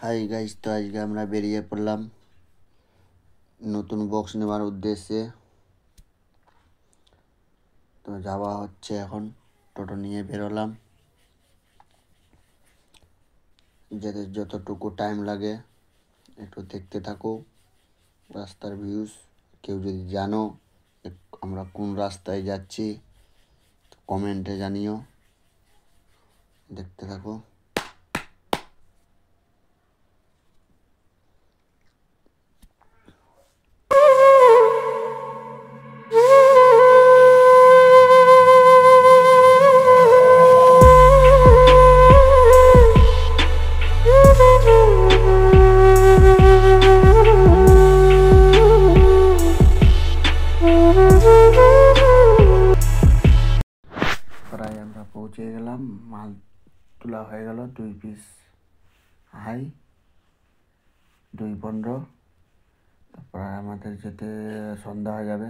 Hi guys, তো আজকে আমরা বেরিয়ে পড়লাম নতুন বক্স নেওয়ার উদ্দেশ্যে। তো যাওয়া হচ্ছে, এখন টোটো নিয়ে বেরোলাম। যেতে যতটুকু টাইম লাগে একটু দেখতে থাকো রাস্তার ভিউজ। কেউ যদি জানো আমরা কোন রাস্তায় যাচ্ছি তো কমেন্টে জানিও। দেখতে থাকো। প্রায় আমরা পৌঁছে গেলাম। মাল তোলা হয়ে গেল 2 পিস হাই 2.15। প্রায় আমাদের যেতে সন্ধ্যা হয়ে যাবে।